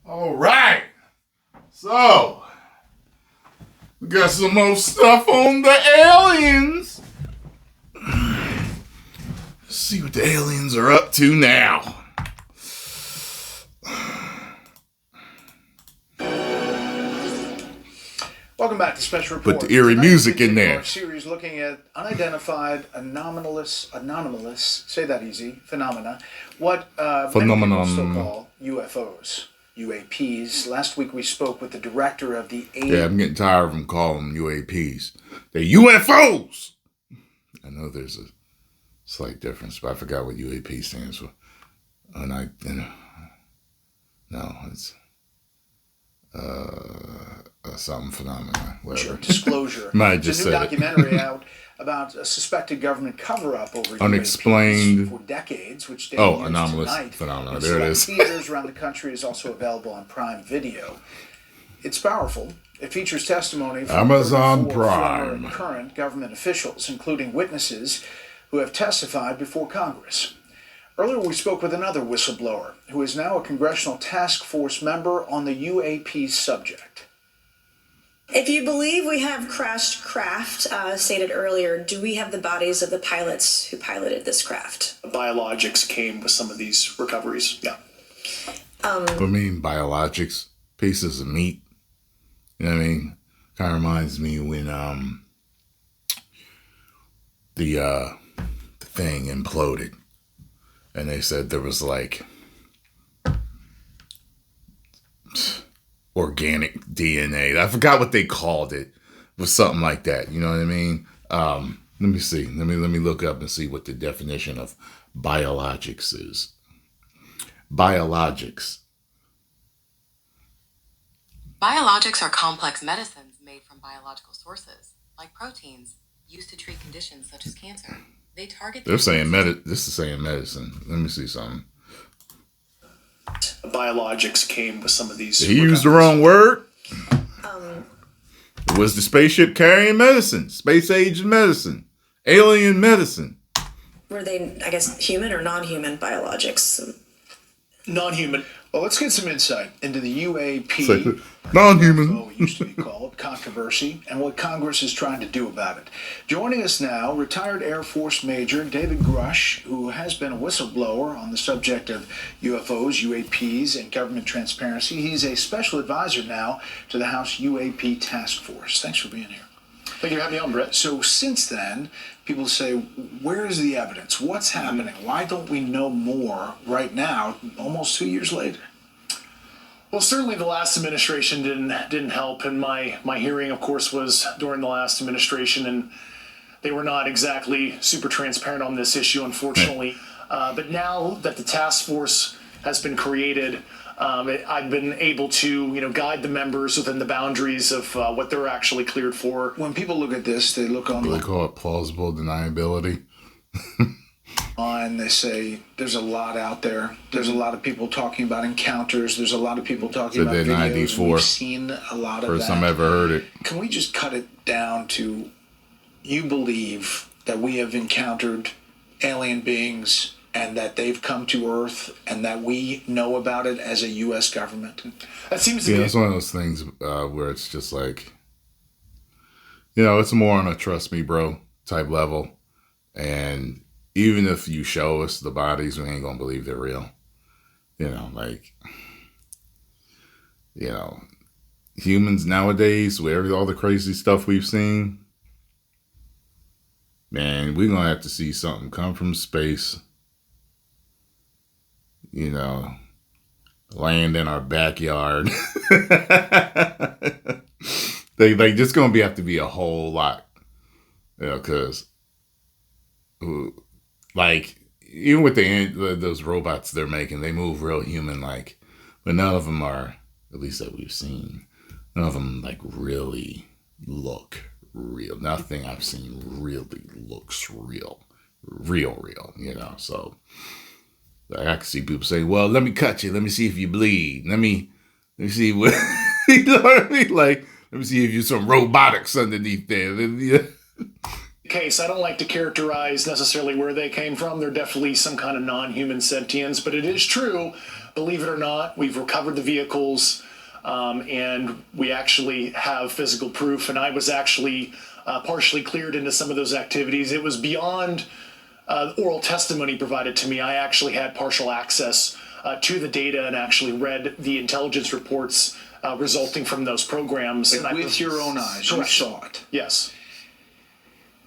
All right. So, we got some more stuff on the aliens. Let's see what the aliens are up to now. Welcome back to Special Report. Put the eerie music in there. Our series looking at unidentified, anomalous, say that easy, phenomena. What many people still call UFOs, UAPs. Last week we spoke with the director of the... Yeah, I'm getting tired of them calling them UAPs. They're UFOs! I know there's a slight difference, but I forgot what UAP stands for. No, it's... something phenomenon. Whatever. Disclosure. Might just There's a new documentary out about a suspected government cover-up over unexplained UAPs for decades, which anomalous phenomenon. There it is. Theaters around the country is also available on Prime Video. It's powerful. It features testimony from Amazon former Prime. and current government officials, including witnesses who have testified before Congress. Earlier, we spoke with another whistleblower who is now a congressional task force member on the UAP subject. If you believe we have crashed craft, stated earlier, do we have the bodies of the pilots who piloted this craft? Biologics came with some of these recoveries, yeah. I mean, biologics, pieces of meat. You know what I mean? Kind of reminds me when the thing imploded. And they said there was like organic DNA. I forgot what they called it. It was something like that. You know what I mean? Let me see. Let me look up and see what the definition of biologics is. Biologics. Biologics are complex medicines made from biological sources, like proteins, used to treat conditions such as cancer. They target... They're saying this is saying medicine. Let me see something. Biologics came with some of these... He used the wrong word. It was the spaceship carrying medicine. Space-age medicine. Alien medicine. Were they, I guess, human or non-human biologics? Non-human. Well, let's get some insight into the UAP, non-human, UFO used to be called, controversy, and what Congress is trying to do about it. Joining us now, retired Air Force Major David Grush, who has been a whistleblower on the subject of UFOs, UAPs, and government transparency. He's a special advisor now to the House UAP Task Force. Thanks for being here. Thank you for having me on, Brett. So since then, people say, where is the evidence? What's happening? Why don't we know more right now, almost 2 years later? Well, certainly the last administration didn't help, and my hearing, of course, was during the last administration, and they were not exactly super transparent on this issue, unfortunately. But now that the task force has been created, I've been able to, guide the members within the boundaries of what they're actually cleared for. When people look at this, they look on... They call it plausible deniability. And they say there's a lot out there. There's a lot of people talking about encounters. There's a lot of people talking about videos. We've seen a lot of that. First time I ever heard it. Can we just cut it down to, you believe that we have encountered alien beings and that they've come to Earth and that we know about it as a U.S. government? That seems to be... it's one of those things where it's just like, it's more on a trust me, bro type level. And even if you show us the bodies, we ain't going to believe they're real. Humans nowadays, with all the crazy stuff we've seen, man, we're going to have to see something come from space, land in our backyard. They just going to have to be a whole lot, because... even with those robots they're making, they move real human-like, but none of them are, at least that we've seen, none of them really look real. Nothing I've seen really looks real. So I can see people say, "Well, let me cut you. Let me see if you bleed. Let me see what you know what I mean. Let me see if you're some robotics underneath there." Case. I don't like to characterize necessarily where they came from. They're definitely some kind of non-human sentience, but it is true believe it or not, we've recovered the vehicles, and we actually have physical proof. And I was actually partially cleared into some of those activities. It was beyond oral testimony provided to me. I actually had partial access to the data and actually read the intelligence reports resulting from those programs. And with your own eyes, Correct. you saw it. Yes.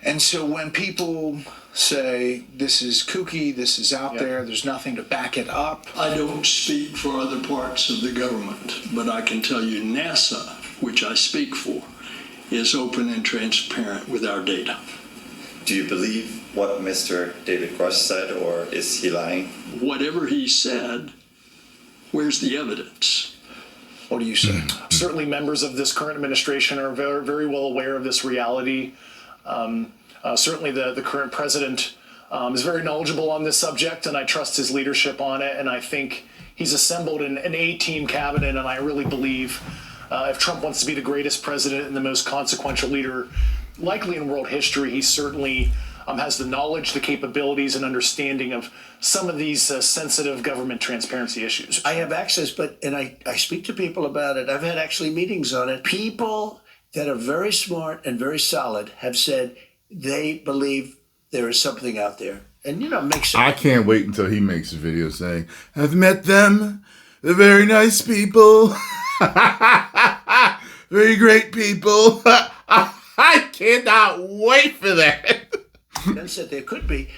And so when people say this is kooky, this is out there, there's nothing to back it up. I don't speak for other parts of the government, but I can tell you NASA, which I speak for, is open and transparent with our data. Do you believe what Mr. David Grush said, or is he lying? Whatever he said, where's the evidence? What do you say? Certainly members of this current administration are very, very well aware of this reality. Certainly the current president is very knowledgeable on this subject, and I trust his leadership on it. And I think he's assembled an A-team cabinet, and I really believe if Trump wants to be the greatest president and the most consequential leader likely in world history, he certainly has the knowledge, the capabilities, and understanding of some of these sensitive government transparency issues. I have access, and I speak to people about it. I've had actually meetings on it. People that are very smart and very solid have said they believe there is something out there. And, it makes sense. I can't wait until he makes a video saying, I've met them. They're very nice people. Very great people. I cannot wait for that. Sense that there could be.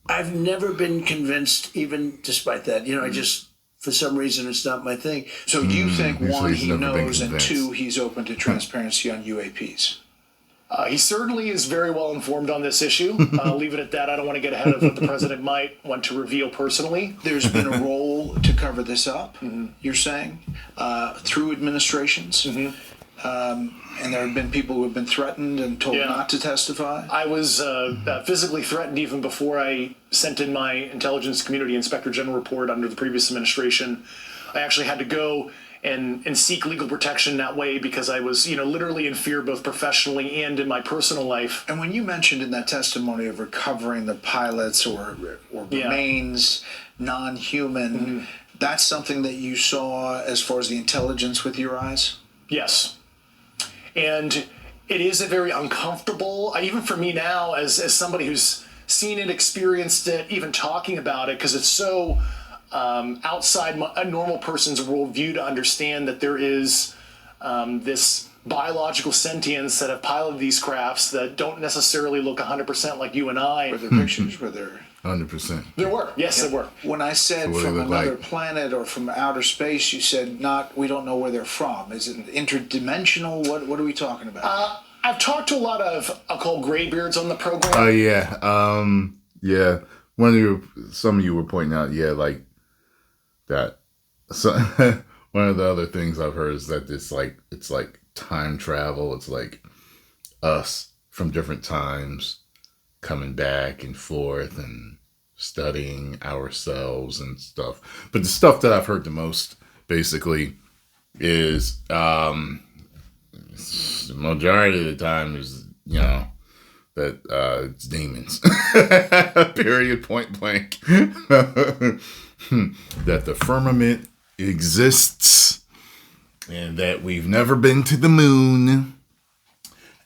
I've never been convinced, even despite that. I just, for some reason, it's not my thing. So you think, one, he's he never been knows, and convinced. two, he's open to transparency on UAPs? He certainly is very well informed on this issue. I'll leave it at that. I don't want to get ahead of what the president might want to reveal personally. There's been a role to cover this up, you're saying, through administrations. And there have been people who have been threatened and told not to testify. I was physically threatened even before I sent in my intelligence community inspector general report under the previous administration. I actually had to go and seek legal protection that way because I was, literally in fear both professionally and in my personal life. And when you mentioned in that testimony of recovering the pilots or remains non-human, that's something that you saw as far as the intelligence with your eyes? Yes. And it is a very uncomfortable, even for me now, as somebody who's seen it, experienced it, even talking about it, because it's so outside a normal person's worldview to understand that there is this biological sentience that have piloted these crafts that don't necessarily look 100% like you and I. Were there pictures? Were there? 100%. There were. Yes, there were. When I said So what do from they look another like? planet or from outer space, you said we don't know where they're from. Is it interdimensional? What are we talking about? I've talked to a lot of, I'll call graybeards on the program. Oh, yeah. Yeah. Some of you were pointing out, like that. So, one of the other things I've heard is that it's like time travel. It's like us from different times coming back and forth and studying ourselves and stuff. But the stuff that I've heard the most basically is the majority of the time is that it's demons. Period, point blank. That the firmament exists and that we've never been to the moon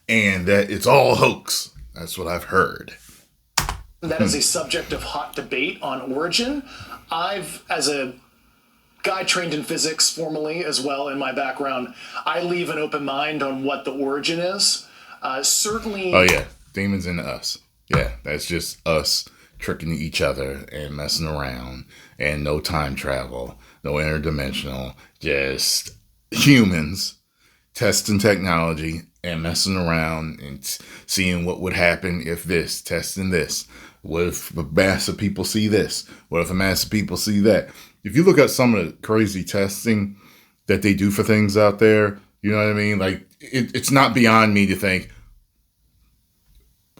and that it's all hoax. That's what I've heard. That is a subject of hot debate on origin. I've, as a guy trained in physics formally as well in my background, I leave an open mind on what the origin is. Certainly. Oh, yeah. Demons into us. Yeah, that's just us tricking each other and messing around and no time travel, no interdimensional, just humans testing technology and messing around and seeing what would happen if this, testing this. What if a mass of people see this? What if a mass of people see that? If you look at some of the crazy testing that they do for things out there, you know what I mean? Like, it's not beyond me to think,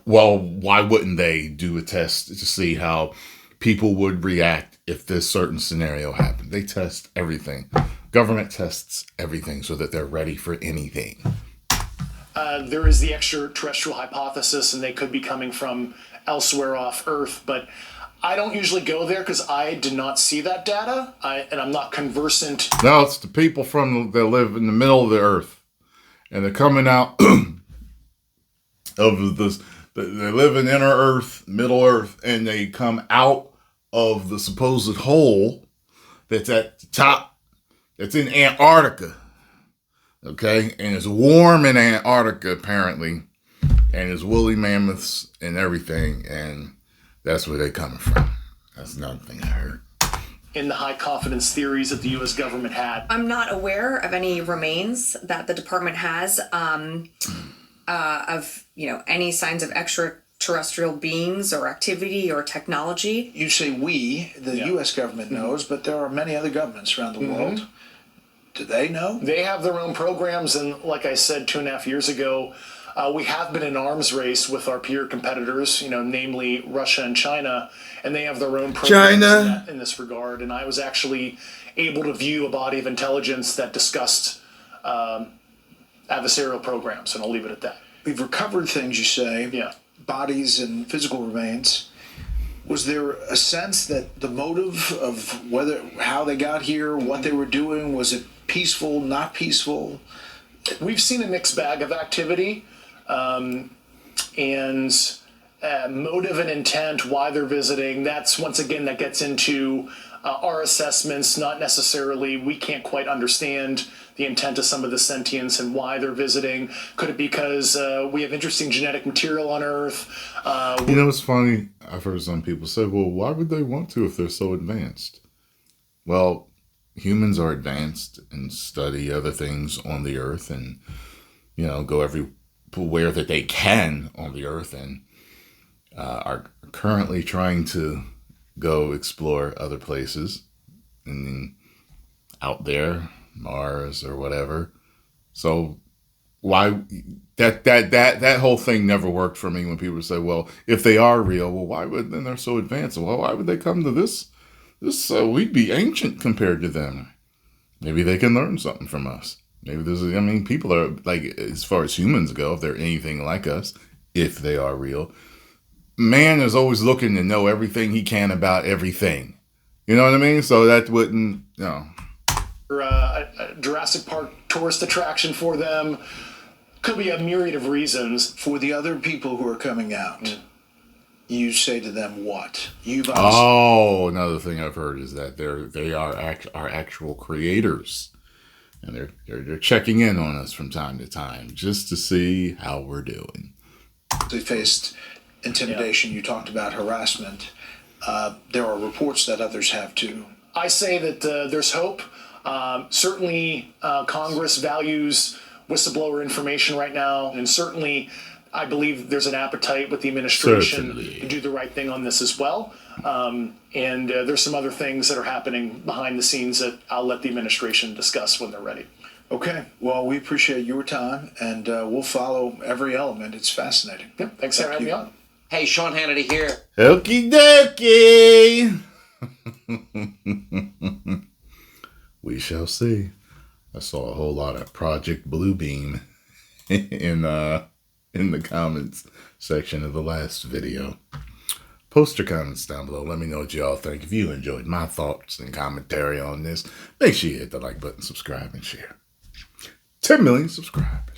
well, why wouldn't they do a test to see how people would react if this certain scenario happened? They test everything. Government tests everything so that they're ready for anything. There is the extraterrestrial hypothesis, and they could be coming from elsewhere off Earth. But I don't usually go there because I did not see that data, and I'm not conversant. No, it's the people that live in the middle of the earth, and they're coming out of this. They live in inner Earth, middle Earth, and they come out of the supposed hole that's at the top. That's in Antarctica. Okay, and it's warm in Antarctica apparently, and there's woolly mammoths and everything, and that's where they're coming from. That's another thing I heard. In the high confidence theories that the U.S. government had. I'm not aware of any remains that the department has of any signs of extraterrestrial beings or activity or technology. You say we, the U.S. government knows, but there are many other governments around the world. Do they know? They have their own programs, and like I said 2.5 years ago, we have been in arms race with our peer competitors, namely Russia and China, and they have their own programs in this regard. And I was actually able to view a body of intelligence that discussed adversarial programs, and I'll leave it at that. We've recovered things, you say, bodies and physical remains. Was there a sense that the motive of how they got here, what they were doing, was it peaceful, not peaceful? We've seen a mixed bag of activity, and motive and intent, why they're visiting. That's, once again, that gets into our assessments, not necessarily, we can't quite understand the intent of some of the sentience and why they're visiting. Could it be because we have interesting genetic material on Earth? It's funny. I've heard some people say, well, why would they want to if they're so advanced? Well, humans are advanced and study other things on the Earth and, go everywhere that they can on the Earth, and are currently trying to go explore other places and out there, Mars or whatever. So why that whole thing never worked for me when people say, well, if they are real, well, why would, then they're so advanced? Well, why would they come to this we'd be ancient compared to them. Maybe they can learn something from us. Maybe people are, like, as far as humans go, if they're anything like us, if they are real, man is always looking to know everything he can about everything. You know what I mean? So that wouldn't, a Jurassic Park tourist attraction for them. Could be a myriad of reasons. For the other people who are coming out, you say to them what? Another thing I've heard is that they are our actual creators, and they're checking in on us from time to time just to see how we're doing. They faced intimidation. You talked about harassment. There are reports that others have too. I say that there's hope. Certainly, Congress values whistleblower information right now, and certainly I believe there's an appetite with the administration to do the right thing on this as well. And there's some other things that are happening behind the scenes that I'll let the administration discuss when they're ready. Okay. Well, we appreciate your time, and we'll follow every element. It's fascinating. Yep. Thanks for having me on. Hey, Sean Hannity here. Okie dokie. We shall see. I saw a whole lot of Project Bluebeam in the comments section of the last video. Post your comments down below. Let me know what y'all think. If you enjoyed my thoughts and commentary on this, make sure you hit the like button, subscribe, and share. 10 million subscribers.